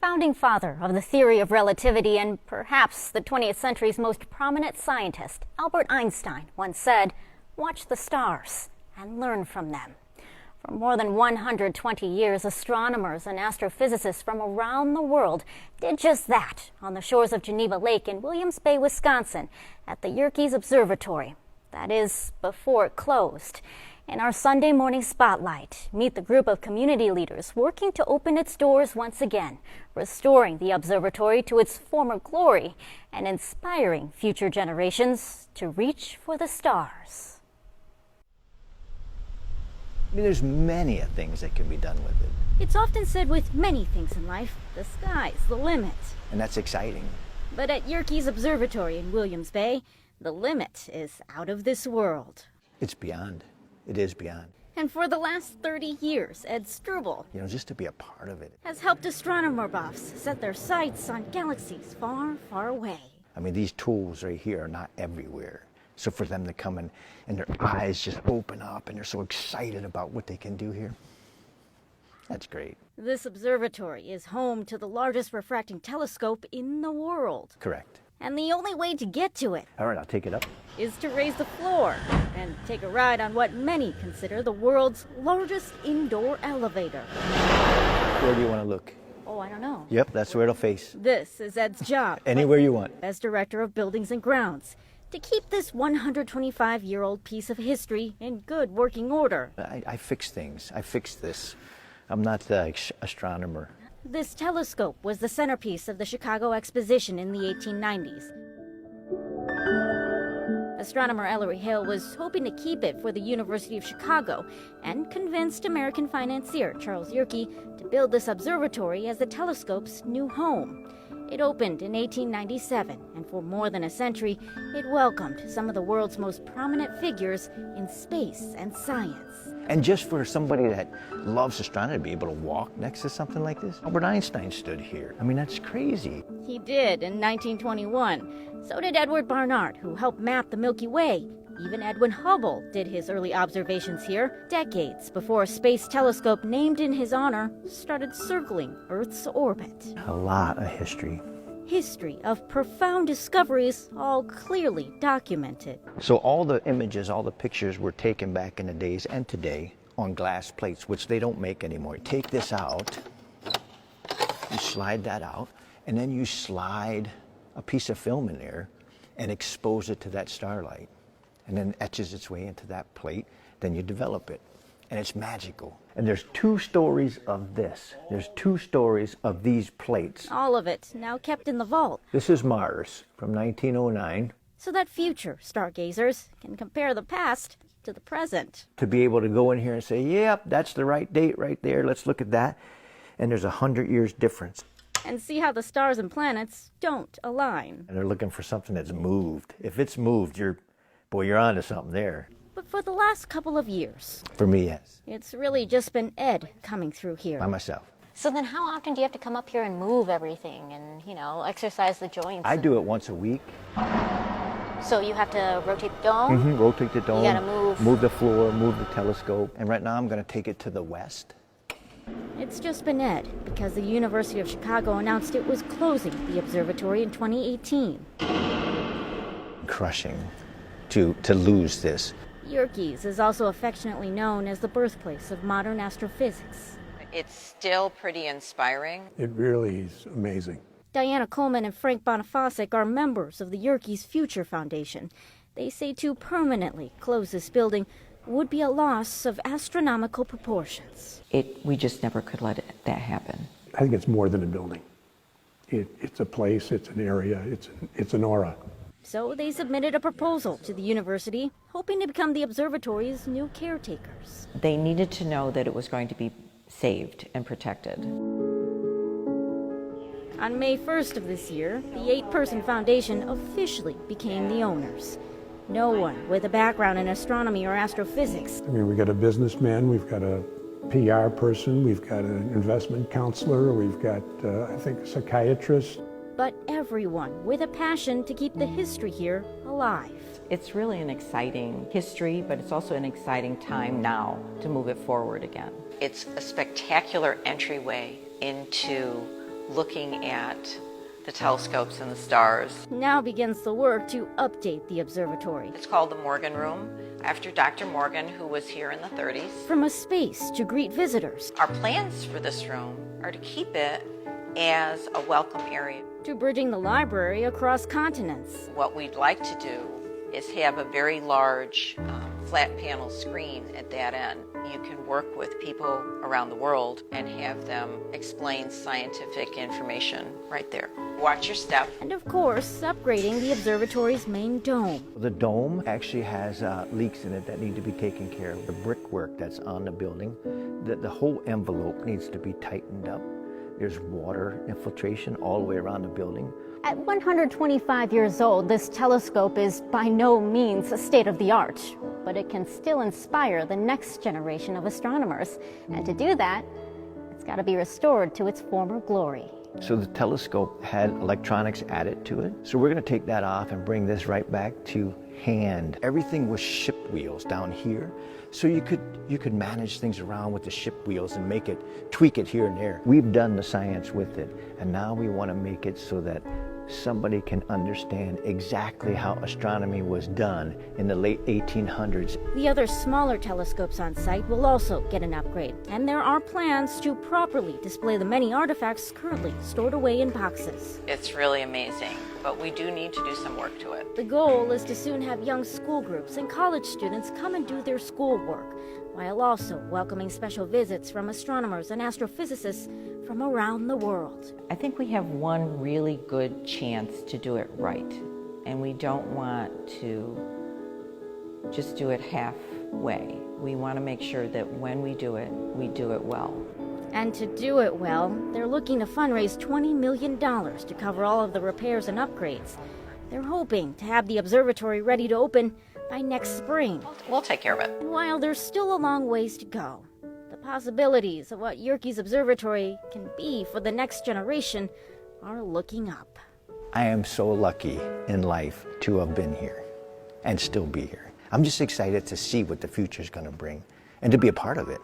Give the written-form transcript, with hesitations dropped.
Founding father of the theory of relativity and perhaps the 20th century's most prominent scientist, Albert Einstein, once said, "Watch the stars and learn from them." For more than 120 years, astronomers and astrophysicists from around the world did just that on the shores of Geneva Lake in Williams Bay, Wisconsin, at the Yerkes Observatory. That is, before it closed. In our Sunday morning spotlight, meet the group of community leaders working to open its doors once again, restoring the observatory to its former glory and inspiring future generations to reach for the stars. I mean, there's many things that can be done with it. It's often said with many things in life, the sky's the limit. And that's exciting. But at Yerkes Observatory in Williams Bay, the limit is out of this world. It's beyond. It is beyond. And for the last 30 years, Ed Struble, just to be a part of it. has helped astronomer buffs set their sights on galaxies far, far away. I mean, these tools right here are not everywhere. So for them to come in and their eyes just open up and they're so excited about what they can do here, that's great. This observatory is home to the largest refracting telescope in the world. Correct. And the only way to get to it All right, I'll take it up. is to raise the floor and take a ride on what many consider the world's largest indoor elevator. Where do you want to look? Oh, I don't know. Yep, that's where it'll face. This is Ed's job. Anywhere you want. As Director of Buildings and Grounds, to keep this 125-year-old piece of history in good working order. I fix things. I fix this. I'm not the astronomer. This telescope was the centerpiece of the Chicago Exposition in the 1890s. Astronomer Ellery Hale was hoping to keep it for the University of Chicago and convinced American financier Charles Yerkes to build this observatory as the telescope's new home. It opened in 1897, and for more than a century, it welcomed some of the world's most prominent figures in space and science. And just for somebody that loves astronomy to be able to walk next to something like this, Albert Einstein stood here. I mean, that's crazy. He did in 1921. So did Edward Barnard, who helped map the Milky Way. Even Edwin Hubble did his early observations here, decades before a space telescope named in his honor started circling Earth's orbit. A lot of history. History of profound discoveries, all clearly documented. So all the images, all the pictures were taken back in the days and today on glass plates, which they don't make anymore. You take this out, you slide that out, and then you slide a piece of film in there and expose it to that starlight. And then etches its way into that plate, then you develop it. And it's magical. And there's 2 stories of this. There's 2 stories of these plates. All of it now kept in the vault. This is Mars from 1909. So that future stargazers can compare the past to the present. To be able to go in here and say, yep, that's the right date right there, let's look at that. And there's 100 years difference. And see how the stars and planets don't align. And they're looking for something that's moved. If it's moved, you're onto something there. But for the last couple of years, For me, yes. it's really just been Ed coming through here. By myself. So then how often do you have to come up here and move everything and, exercise the joints? I do it once a week. So you have to rotate the dome? Rotate the dome. You gotta move. Move the floor, move the telescope. And right now I'm going to take it to the west. It's just been Ed, because the University of Chicago announced it was closing the observatory in 2018. Crushing to lose this. Yerkes is also affectionately known as the birthplace of modern astrophysics. It's still pretty inspiring. It really is amazing. Diana Coleman and Frank Bonifasic are members of the Yerkes Future Foundation. They say to permanently close this building would be a loss of astronomical proportions. We just never could let that happen. I think it's more than a building. It's a place, it's an area, it's an aura. So they submitted a proposal to the university, hoping to become the observatory's new caretakers. They needed to know that it was going to be saved and protected. On May 1st of this year, the 8-person foundation officially became the owners. No one with a background in astronomy or astrophysics. I mean, we've got a businessman, we've got a PR person, we've got an investment counselor, we've got, I think, a psychiatrist. But everyone with a passion to keep the history here alive. It's really an exciting history, but it's also an exciting time now to move it forward again. It's a spectacular entryway into looking at the telescopes and the stars. Now begins the work to update the observatory. It's called the Morgan Room, after Dr. Morgan, who was here in the 30s. From a space to greet visitors, Our plans for this room are to keep it as a welcome area. to bridging the library across continents. What we'd like to do is have a very large flat panel screen at that end. You can work with people around the world and have them explain scientific information right there. Watch your step. And of course, upgrading the observatory's main dome. The dome actually has leaks in it that need to be taken care of. The brickwork that's on the building, the whole envelope needs to be tightened up. There's water infiltration all the way around the building. At 125 years old, this telescope is by no means a state-of-the-art, but it can still inspire the next generation of astronomers. And to do that, it's got to be restored to its former glory. So the telescope had electronics added to it. So we're going to take that off and bring this right back to hand. Everything was ship wheels down here. So you could manage things around with the ship wheels and tweak it here and there. We've done the science with it, and now we want to make it so that somebody can understand exactly how astronomy was done in the late 1800s. The other smaller telescopes on site will also get an upgrade, and there are plans to properly display the many artifacts currently stored away in boxes. It's really amazing, but we do need to do some work to it. The goal is to soon have young school groups and college students come and do their schoolwork, while also welcoming special visits from astronomers and astrophysicists from around the world. I think we have one really good chance to do it right, and we don't want to just do it halfway. We want to make sure that when we do it well. And to do it well, they're looking to fundraise $20 million to cover all of the repairs and upgrades. They're hoping to have the observatory ready to open by next spring. We'll take care of it. And while there's still a long ways to go, the possibilities of what Yerkes Observatory can be for the next generation are looking up. I am so lucky in life to have been here and still be here. I'm just excited to see what the future is going to bring and to be a part of it.